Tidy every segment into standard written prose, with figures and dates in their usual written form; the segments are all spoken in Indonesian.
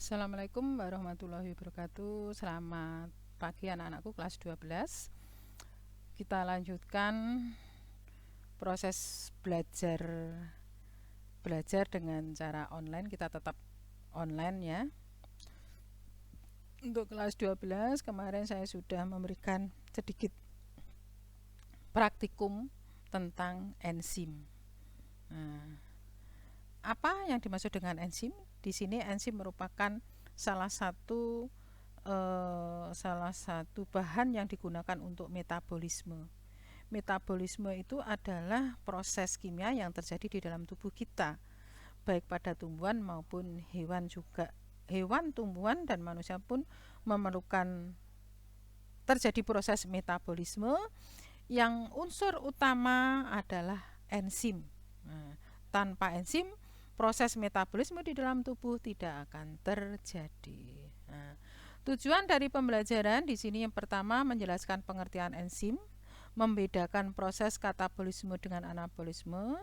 Assalamualaikum warahmatullahi wabarakatuh. Selamat pagi anak-anakku kelas 12. Kita lanjutkan proses belajar dengan cara online. Kita tetap online ya. Untuk kelas 12 kemarin saya sudah memberikan sedikit praktikum tentang enzim. Apa yang dimaksud dengan enzim? Di sini enzim merupakan salah satu bahan yang digunakan untuk metabolisme. Metabolisme itu adalah proses kimia yang terjadi di dalam tubuh kita, baik pada tumbuhan maupun hewan juga. Hewan, tumbuhan, dan manusia pun memerlukan terjadi proses metabolisme yang unsur utama adalah enzim. Tanpa enzim, proses metabolisme di dalam tubuh tidak akan terjadi. Tujuan dari pembelajaran di sini yang pertama menjelaskan pengertian enzim, membedakan proses katabolisme dengan anabolisme,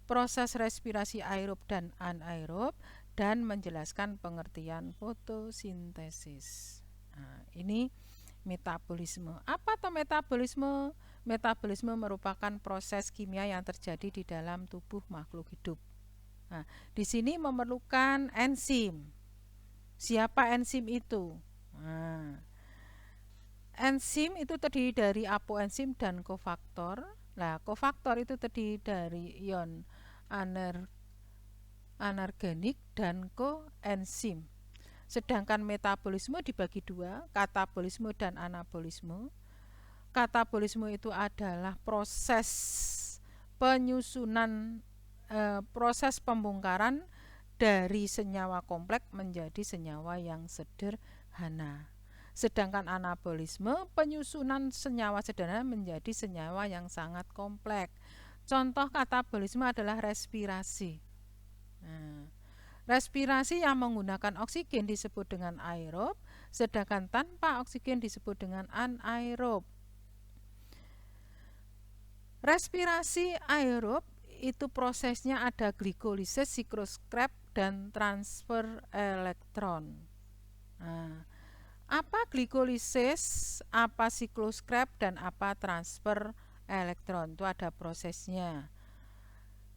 proses respirasi aerob dan anaerob, dan menjelaskan pengertian fotosintesis. Ini metabolisme. Apa itu metabolisme? Metabolisme merupakan proses kimia yang terjadi di dalam tubuh makhluk hidup. Di sini memerlukan enzim. Siapa enzim itu? Enzim itu terdiri dari apoenzim dan kofaktor. Kofaktor itu terdiri dari ion anorganik dan koenzim. Sedangkan metabolisme dibagi dua, katabolisme dan anabolisme. Katabolisme itu adalah proses penyusunan, proses pembongkaran dari senyawa kompleks menjadi senyawa yang sederhana. Sedangkan anabolisme penyusunan senyawa sederhana menjadi senyawa yang sangat kompleks. Contoh katabolisme adalah respirasi. Respirasi yang menggunakan oksigen disebut dengan aerob, sedangkan tanpa oksigen disebut dengan anaerob. Respirasi aerob itu prosesnya ada glikolisis, sikloskrep, dan transfer elektron. Apa glikolisis, apa sikloskrep, dan apa transfer elektron? Itu ada prosesnya.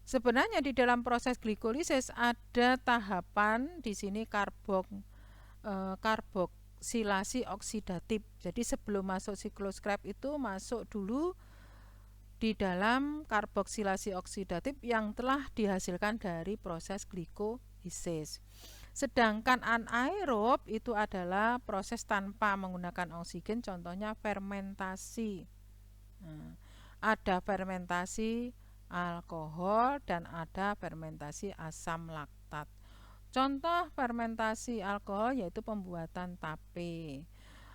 Sebenarnya di dalam proses glikolisis ada tahapan di sini karboksilasi oksidatif. Jadi sebelum masuk sikloskrep itu masuk dulu di dalam karboksilasi oksidatif yang telah dihasilkan dari proses glikolisis. Sedangkan anaerob itu adalah proses tanpa menggunakan oksigen, contohnya fermentasi. Ada fermentasi alkohol dan ada fermentasi asam laktat. Contoh fermentasi alkohol yaitu pembuatan tape.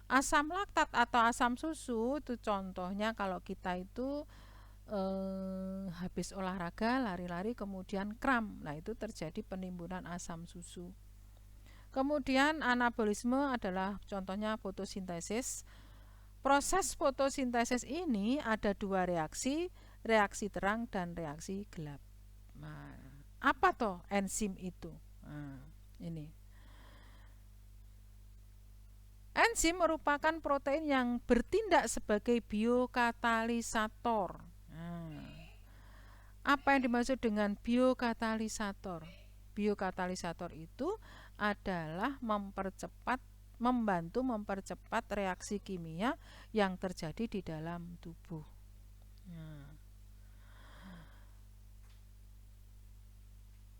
Asam laktat atau asam susu itu contohnya kalau kita itu habis olahraga, lari-lari, kemudian kram. Itu terjadi penimbunan asam susu. Kemudian anabolisme adalah contohnya fotosintesis. Proses fotosintesis ini ada dua reaksi terang dan reaksi gelap. Apa toh enzim itu? Ini. Enzim merupakan protein yang bertindak sebagai biokatalisator. Apa yang dimaksud dengan biokatalisator? Biokatalisator itu adalah membantu mempercepat reaksi kimia yang terjadi di dalam tubuh.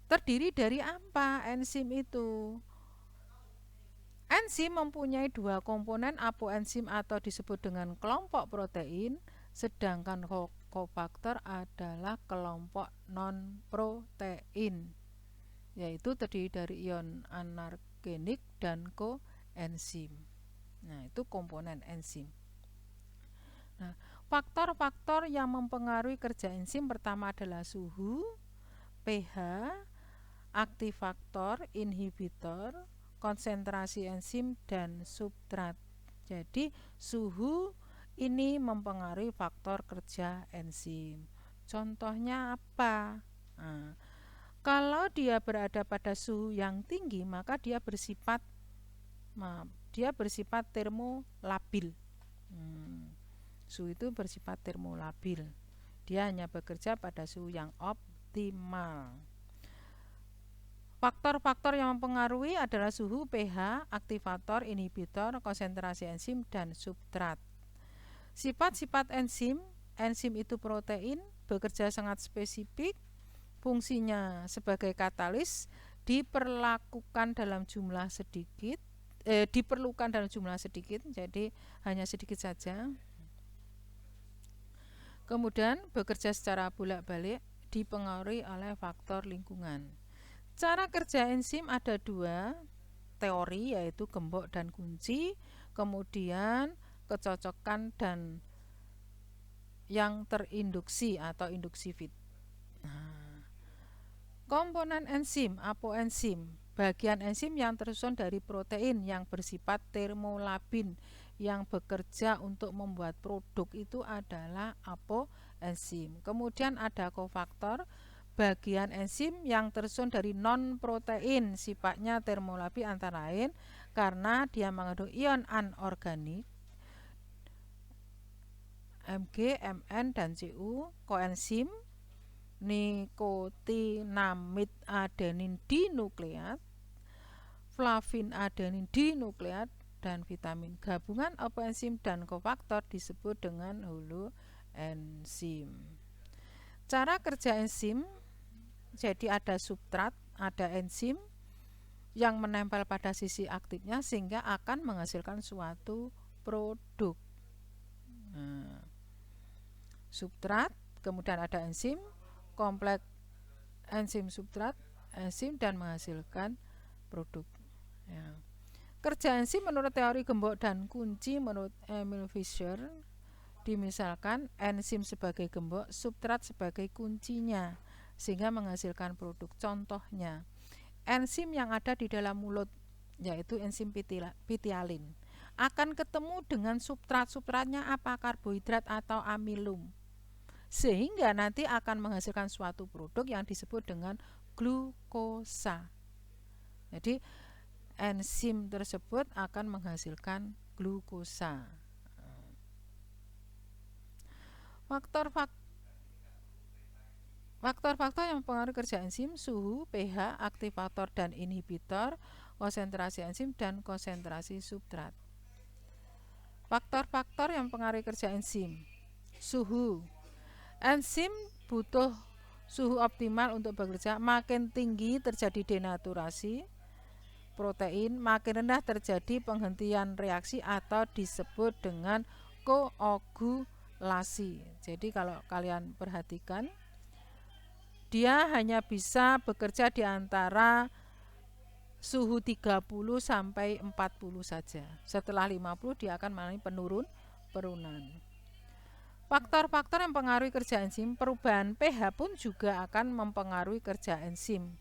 Terdiri dari apa enzim itu? Enzim mempunyai dua komponen, apoenzim atau disebut dengan kelompok protein, sedangkan kofaktor adalah kelompok non-protein, yaitu terdiri dari ion anorganik dan koenzim. Itu komponen enzim. Faktor-faktor yang mempengaruhi kerja enzim pertama adalah suhu, pH, aktivator, inhibitor, konsentrasi enzim, dan substrat. Jadi suhu ini mempengaruhi faktor kerja enzim. Contohnya apa? Kalau dia berada pada suhu yang tinggi, maka dia bersifat termolabil. Suhu itu bersifat termolabil. Dia hanya bekerja pada suhu yang optimal. Faktor-faktor yang mempengaruhi adalah suhu, pH, aktivator, inhibitor, konsentrasi enzim, dan substrat. Sifat-sifat enzim itu protein, bekerja sangat spesifik, fungsinya sebagai katalis, diperlukan dalam jumlah sedikit, jadi hanya sedikit saja. Kemudian bekerja secara bolak-balik, dipengaruhi oleh faktor lingkungan. Cara kerja enzim ada dua teori, yaitu gembok dan kunci, kemudian kecocokan dan yang terinduksi atau induksi fit. Komponen enzim, apoenzim, bagian enzim yang tersusun dari protein yang bersifat termolabin yang bekerja untuk membuat produk itu adalah apoenzim. Kemudian ada kofaktor, bagian enzim yang tersusun dari non-protein, sifatnya termolabin antara lain karena dia mengandung ion anorganik Mg, Mn, dan Cu. Koenzim nikotinamid adenin dinukleat, flavin adenin dinukleat, dan vitamin. Gabungan apoenzim dan kofaktor disebut dengan holoenzim. Cara kerja enzim, jadi ada substrat, ada enzim yang menempel pada sisi aktifnya sehingga akan menghasilkan suatu produk. Substrat, kemudian ada enzim, kompleks enzim substrat, enzim, dan menghasilkan produk. Kerja enzim menurut teori gembok dan kunci menurut Emil Fischer, dimisalkan enzim sebagai gembok, substrat sebagai kuncinya sehingga menghasilkan produk. Contohnya enzim yang ada di dalam mulut, yaitu enzim pitialin, akan ketemu dengan substratnya apa, karbohidrat atau amilum, sehingga nanti akan menghasilkan suatu produk yang disebut dengan glukosa. Jadi enzim tersebut akan menghasilkan glukosa. Faktor-faktor yang mempengaruhi kerja enzim: suhu, pH, aktivator dan inhibitor, konsentrasi enzim, dan konsentrasi substrat. Faktor-faktor yang mempengaruhi kerja enzim: suhu. Enzim butuh suhu optimal untuk bekerja. Makin tinggi terjadi denaturasi protein, makin rendah terjadi penghentian reaksi atau disebut dengan koagulasi. Jadi kalau kalian perhatikan, dia hanya bisa bekerja di antara suhu 30 sampai 40 saja. Setelah 50 dia akan mengalami penurunan. Faktor-faktor yang mempengaruhi kerja enzim: perubahan pH pun juga akan mempengaruhi kerja enzim.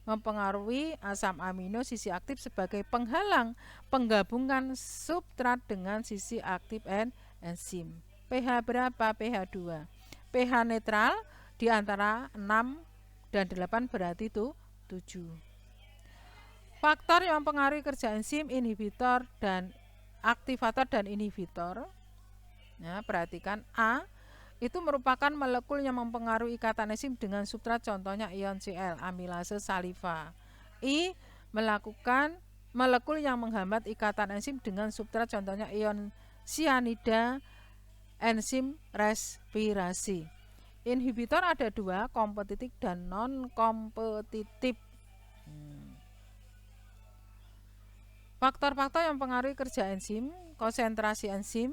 Mempengaruhi asam amino sisi aktif sebagai penghalang penggabungan substrat dengan sisi aktif enzim. pH berapa? pH 2. pH netral di antara 6 dan 8 berarti itu 7. Faktor yang mempengaruhi kerja enzim: inhibitor dan aktivator dan inhibitor. Ya, perhatikan A itu merupakan molekul yang mempengaruhi ikatan enzim dengan substrat, contohnya ion Cl, amilase, saliva. I melakukan molekul yang menghambat ikatan enzim dengan substrat, contohnya ion sianida, enzim respirasi. Inhibitor ada dua, kompetitif dan non kompetitif. Faktor-faktor yang mempengaruhi kerja enzim: konsentrasi enzim,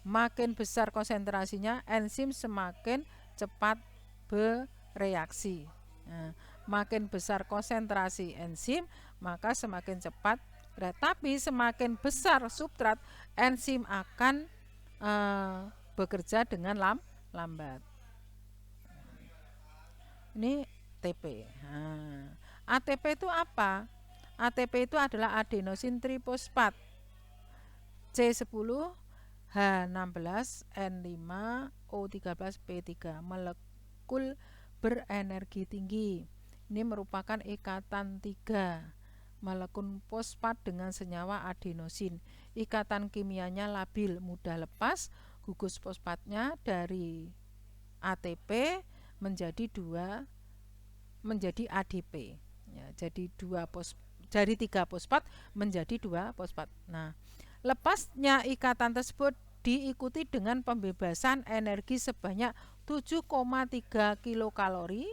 makin besar konsentrasinya, enzim semakin cepat bereaksi. Makin besar konsentrasi enzim, maka semakin cepat. Tapi semakin besar substrat, enzim akan bekerja dengan lambat. Ini ATP. ATP itu apa? ATP itu adalah adenosin trifosfat C10 H16 N5 O13 P3, molekul berenergi tinggi. Ini merupakan ikatan 3 molekul fosfat dengan senyawa adenosin. Ikatan kimianya labil, mudah lepas. Gugus fosfatnya dari ATP menjadi ADP. Ya, jadi dari 3 fosfat menjadi 2 fosfat. Nah, lepasnya ikatan tersebut diikuti dengan pembebasan energi sebanyak 7,3 kilokalori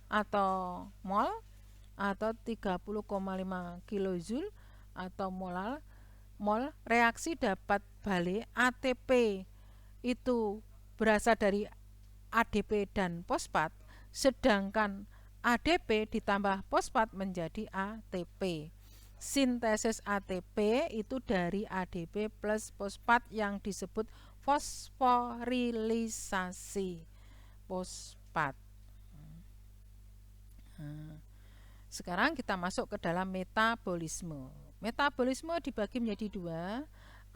atau mol atau 30,5 kilojoule atau mol. Reaksi dapat balik ATP itu berasal dari ADP dan fosfat, sedangkan ADP ditambah fosfat menjadi ATP. Sintesis ATP itu dari ADP plus fosfat yang disebut fosforilisasi fosfat. Sekarang kita masuk ke dalam metabolisme. Metabolisme dibagi menjadi 2,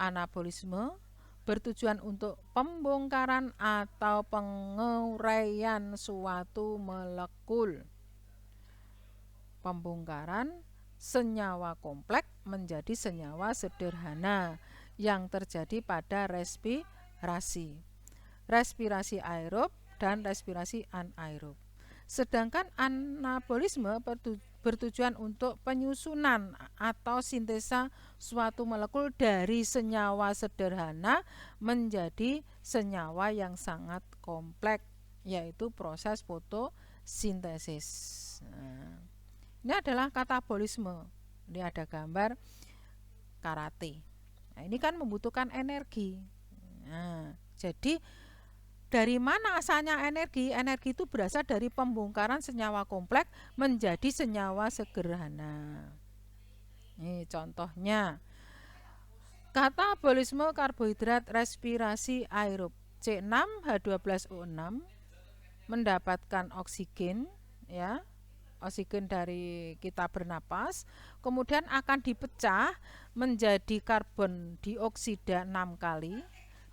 anabolisme bertujuan untuk pembongkaran atau penguraian suatu molekul. Pembongkaran senyawa kompleks menjadi senyawa sederhana yang terjadi pada respirasi aerob dan respirasi anaerob. Sedangkan anabolisme bertujuan untuk penyusunan atau sintesa suatu molekul dari senyawa sederhana menjadi senyawa yang sangat kompleks, yaitu proses fotosintesis. Nah, ini adalah katabolisme. Ini ada gambar karate. Nah, ini kan membutuhkan energi. Nah, jadi dari mana asalnya energi? Energi itu berasal dari pembongkaran senyawa kompleks menjadi senyawa sederhana. Ini contohnya. Katabolisme karbohidrat respirasi aerob. C6H12O6 mendapatkan oksigen, ya. Oksigen dari kita bernapas, kemudian akan dipecah menjadi karbon dioksida 6 kali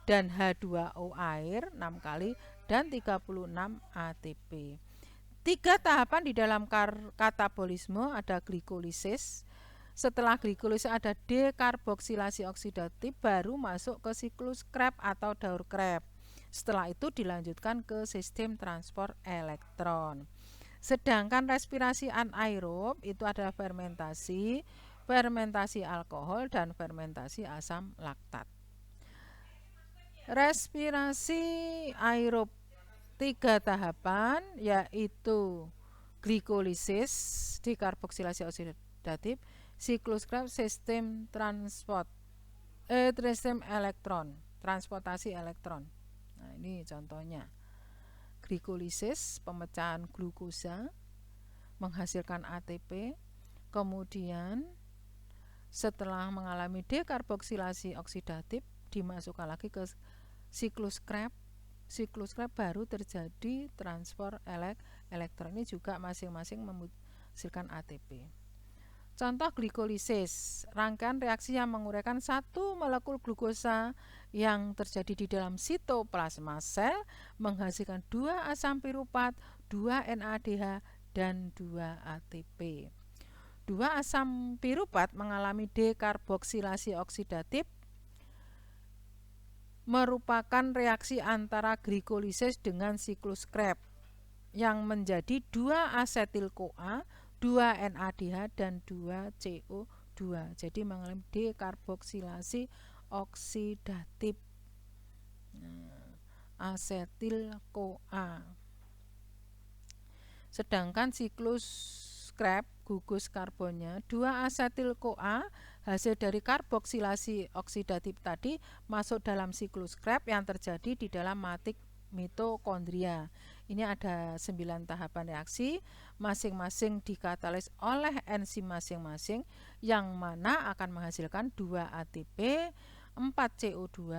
dan H2O air 6 kali dan 36 ATP. 3 tahapan di dalam katabolisme ada glikolisis. Setelah glikolisis ada dekarboksilasi oksidatif, baru masuk ke siklus Krebs atau daur Krebs. Setelah itu dilanjutkan ke sistem transport elektron. Sedangkan respirasi anaerob itu adalah fermentasi alkohol dan fermentasi asam laktat. Respirasi aerob 3 tahapan, yaitu glikolisis, dekarboksilasi oksidatif, siklus Krebs, sistem elektron, transportasi elektron. Nah, ini contohnya. Glikolisis, pemecahan glukosa menghasilkan ATP, kemudian setelah mengalami dekarboksilasi oksidatif dimasukkan lagi ke siklus Krebs. Siklus Krebs baru terjadi transport elektron. Ini juga masing-masing menghasilkan ATP. Contoh glikolisis, rangkaian reaksi yang menguraikan satu molekul glukosa yang terjadi di dalam sitoplasma sel menghasilkan 2 asam piruvat, 2 NADH dan 2 ATP. 2 asam piruvat mengalami dekarboksilasi oksidatif merupakan reaksi antara glikolisis dengan siklus Krebs yang menjadi 2 asetil-CoA, 2 NADH dan 2 CO2. Jadi mengalami dekarboksilasi oksidatif. Asetil-CoA. Sedangkan siklus Krebs, gugus karbonnya 2 asetil-CoA hasil dari karboksilasi oksidatif tadi masuk dalam siklus Krebs yang terjadi di dalam mitokondria. Ini ada 9 tahapan reaksi, masing-masing dikatalis oleh enzim masing-masing yang mana akan menghasilkan 2 ATP, 4 CO2,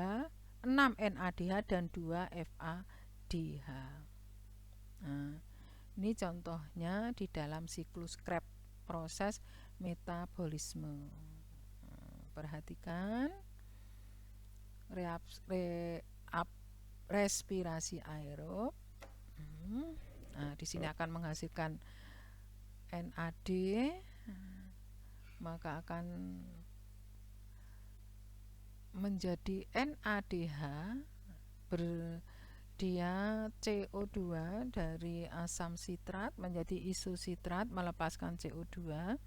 6 NADH dan 2 FADH. Nah, ini contohnya di dalam siklus Krebs, proses metabolisme. Perhatikan respirasi aerob. Nah, di sini akan menghasilkan NAD, maka akan menjadi NADH, dia CO2 dari asam sitrat menjadi isositrat melepaskan CO2,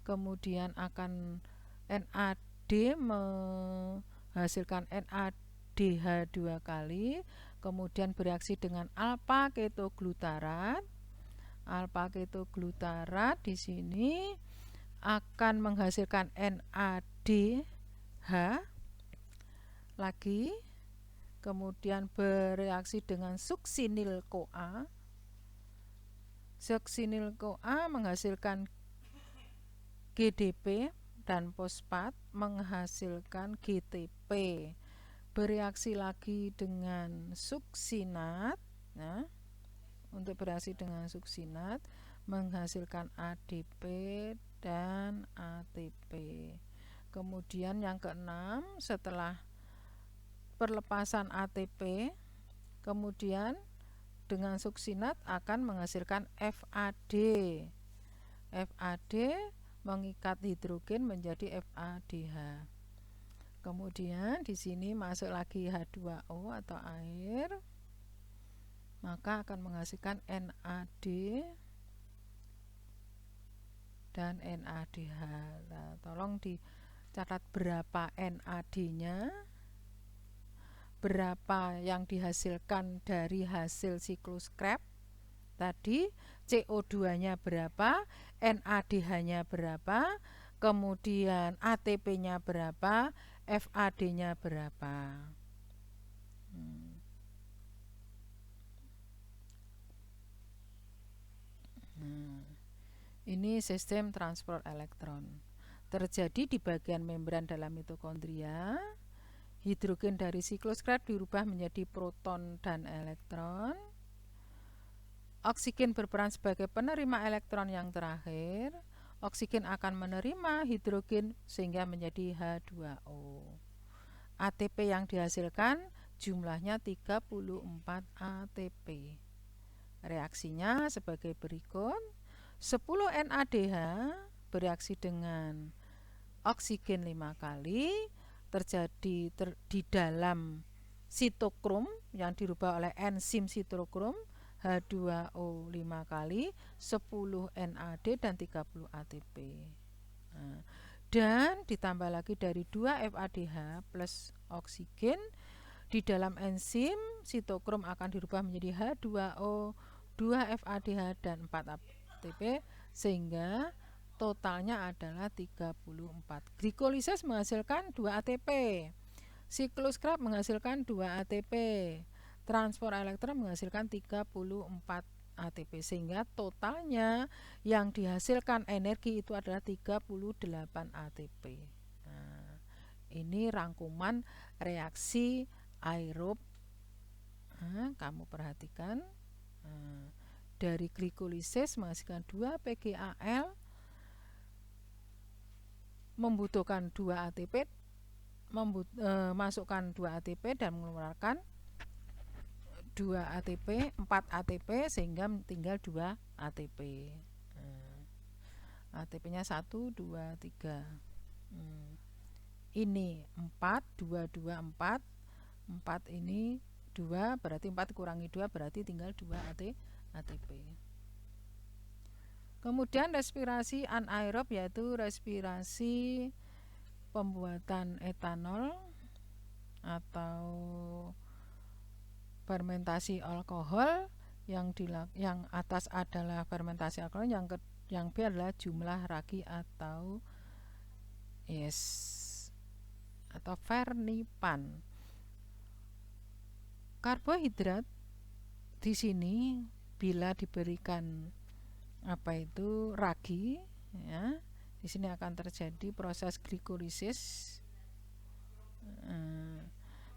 kemudian akan NAD menghasilkan NADH 2 kali, kemudian bereaksi dengan alfa ketoglutarat. Alfa ketoglutarat di sini akan menghasilkan NADH lagi, kemudian bereaksi dengan suksinil-CoA. Suksinil-CoA menghasilkan GDP dan fosfat menghasilkan GTP. Bereaksi lagi dengan suksinat, nah, untuk bereaksi dengan suksinat menghasilkan ADP dan ATP. Kemudian yang keenam, setelah perlepasan ATP, kemudian dengan suksinat akan menghasilkan FAD. FAD mengikat hidrogen menjadi FADH. Kemudian di sini masuk lagi H2O atau air, maka akan menghasilkan NAD dan NADH. Nah, tolong dicatat berapa NAD-nya, berapa yang dihasilkan dari hasil siklus Krebs tadi, CO2-nya berapa, NADH-nya berapa, kemudian ATP-nya berapa, FAD-nya berapa. Ini sistem transport elektron. Terjadi di bagian membran dalam mitokondria. Hidrogen dari siklus Krebs dirubah menjadi proton dan elektron. Oksigen berperan sebagai penerima elektron yang terakhir. Oksigen akan menerima hidrogen sehingga menjadi H2O. ATP yang dihasilkan jumlahnya 34 ATP. Reaksinya sebagai berikut. 10 NADH bereaksi dengan oksigen 5 kali, terjadi di dalam sitokrom yang dirubah oleh enzim sitokrom, H2O 5 kali, 10 NAD dan 30 ATP. Nah, dan ditambah lagi dari 2 FADH plus oksigen, di dalam enzim sitokrom akan dirubah menjadi H2O, 2 FADH dan 4 ATP, sehingga totalnya adalah 34. Glikolisis menghasilkan 2 ATP. Siklus Krebs menghasilkan 2 ATP. Transport elektron menghasilkan 34 ATP, sehingga totalnya yang dihasilkan energi itu adalah 38 ATP. Nah, ini rangkuman reaksi aerob. Nah, kamu perhatikan, dari glikolisis menghasilkan 2 PgAl, membutuhkan 2 ATP, masukkan 2 ATP dan mengeluarkan 2 ATP, 4 ATP, sehingga tinggal 2 ATP. ATP-nya 1, 2, 3. Ini 4, 2, 2, 4. 4 ini 2, berarti 4 kurangi 2 berarti tinggal 2 ATP. Kemudian respirasi anaerob, yaitu respirasi pembuatan etanol atau fermentasi alkohol. Yang atas adalah fermentasi alkohol, yang B adalah jumlah ragi atau fernipan. Karbohidrat di sini bila diberikan ragi, ya, di sini akan terjadi proses glikolisis,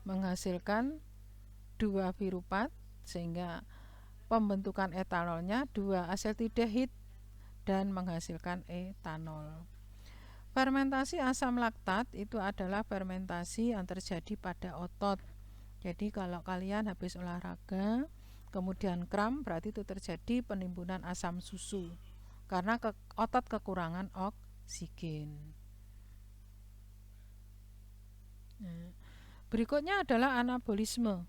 menghasilkan 2 piruvat, sehingga pembentukan etanolnya 2 asetaldehid dan menghasilkan etanol. Fermentasi asam laktat itu adalah fermentasi yang terjadi pada otot. Jadi kalau kalian habis olahraga kemudian kram, berarti itu terjadi penimbunan asam susu. karena otot kekurangan oksigen. Nah, berikutnya adalah anabolisme.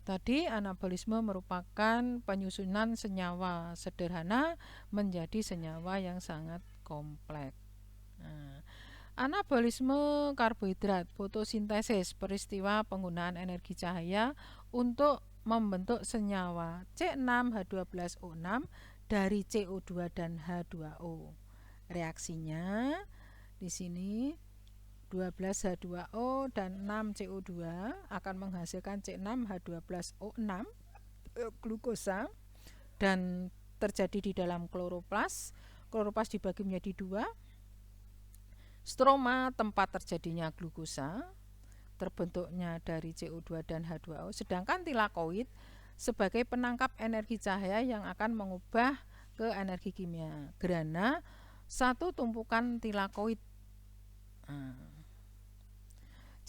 Tadi anabolisme merupakan penyusunan senyawa sederhana menjadi senyawa yang sangat kompleks. Nah, anabolisme karbohidrat, fotosintesis, peristiwa penggunaan energi cahaya untuk membentuk senyawa C6H12O6 dari CO2 dan H2O. Reaksinya di sini 12H2O dan 6CO2 akan menghasilkan C6H12O6 glukosa dan terjadi di dalam kloroplas. Kloroplas dibagi menjadi dua. Stroma tempat terjadinya glukosa, terbentuknya dari CO2 dan H2O, sedangkan tilakoid sebagai penangkap energi cahaya yang akan mengubah ke energi kimia. Grana satu tumpukan tilakoid.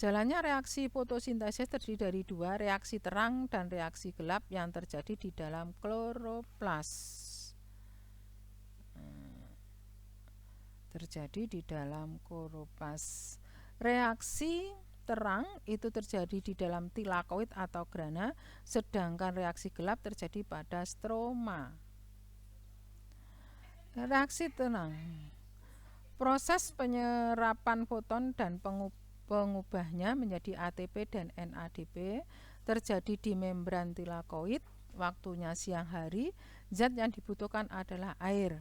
Jalannya reaksi fotosintesis terdiri dari dua, reaksi terang dan reaksi gelap yang terjadi di dalam kloroplas. Terjadi di dalam kloroplas. Reaksi terang itu terjadi di dalam tilakoid atau grana, sedangkan reaksi gelap terjadi pada stroma. Reaksi terang, proses penyerapan foton dan pengubahnya menjadi ATP dan NADP terjadi di membran tilakoid. Waktunya siang hari, zat yang dibutuhkan adalah air.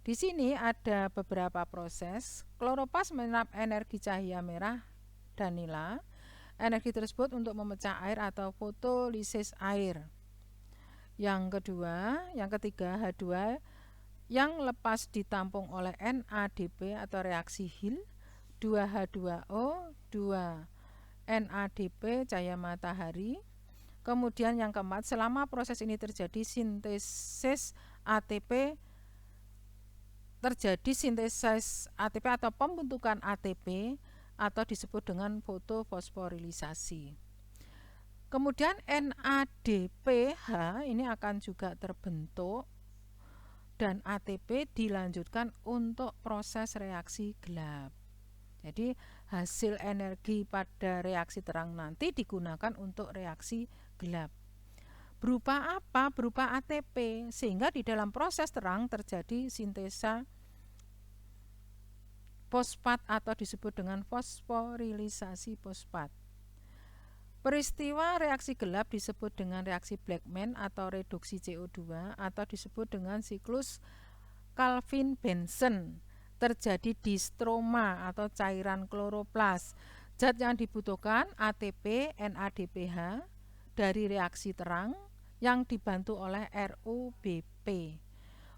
Di sini ada beberapa proses. Kloroplas menyerap energi cahaya merah dan nila. Energi tersebut untuk memecah air atau fotolisis air. Yang ketiga H2 yang lepas ditampung oleh NADP atau reaksi Hill. 2H2O, 2NADP cahaya matahari. Kemudian yang keempat, selama proses ini terjadi sintesis ATP atau pembentukan ATP atau disebut dengan fotofosforilisasi. Kemudian NADPH ini akan juga terbentuk dan ATP dilanjutkan untuk proses reaksi gelap. Jadi hasil energi pada reaksi terang nanti digunakan untuk reaksi gelap. Berupa apa? Berupa ATP, sehingga di dalam proses terang terjadi sintesa fosfat atau disebut dengan fosforilisasi fosfat. Peristiwa reaksi gelap disebut dengan reaksi Blackman atau reduksi CO2 atau disebut dengan siklus Calvin-Benson. Terjadi di stroma atau cairan kloroplas. Zat yang dibutuhkan ATP, NADPH dari reaksi terang yang dibantu oleh RUBP.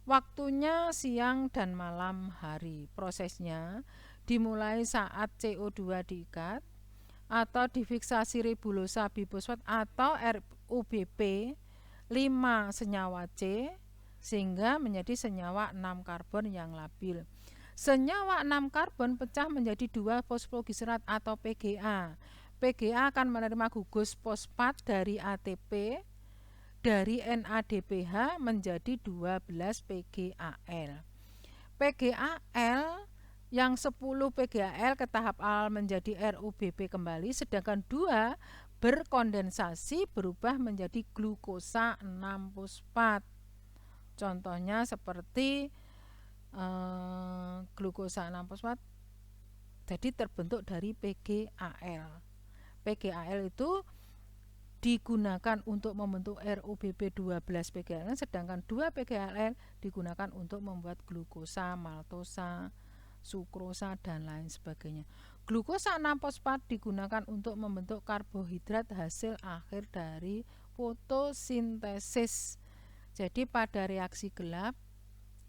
Waktunya siang dan malam hari. Prosesnya dimulai saat CO2 diikat atau difiksasi ribulosa bifosfat atau RUBP 5 senyawa C sehingga menjadi senyawa 6 karbon yang labil. Senyawa 6 karbon pecah menjadi 2 fosfoglycerat atau PGA. PGA akan menerima gugus fosfat dari ATP dari NADPH menjadi 12 PGAL. PGAL yang 10 PGAL ke tahap awal menjadi RUBP kembali, sedangkan 2 berkondensasi berubah menjadi glukosa 6 fosfat. Contohnya seperti glukosa 6 fosfat jadi terbentuk dari PGAL. PGAL itu digunakan untuk membentuk RUBP 12 PGAL, sedangkan 2 PGAL digunakan untuk membuat glukosa, maltosa, sukrosa dan lain sebagainya. Glukosa 6 fosfat digunakan untuk membentuk karbohidrat hasil akhir dari fotosintesis. Jadi pada reaksi gelap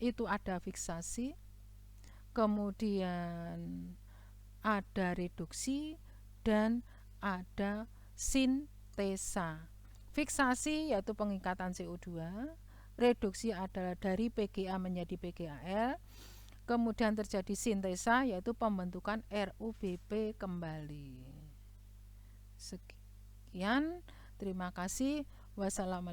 itu ada fiksasi, kemudian ada reduksi dan ada sintesa. Fiksasi yaitu pengikatan CO2, reduksi adalah dari PGA menjadi PGAL, kemudian terjadi sintesa yaitu pembentukan RUBP kembali. Sekian, terima kasih. Wassalamualaikum.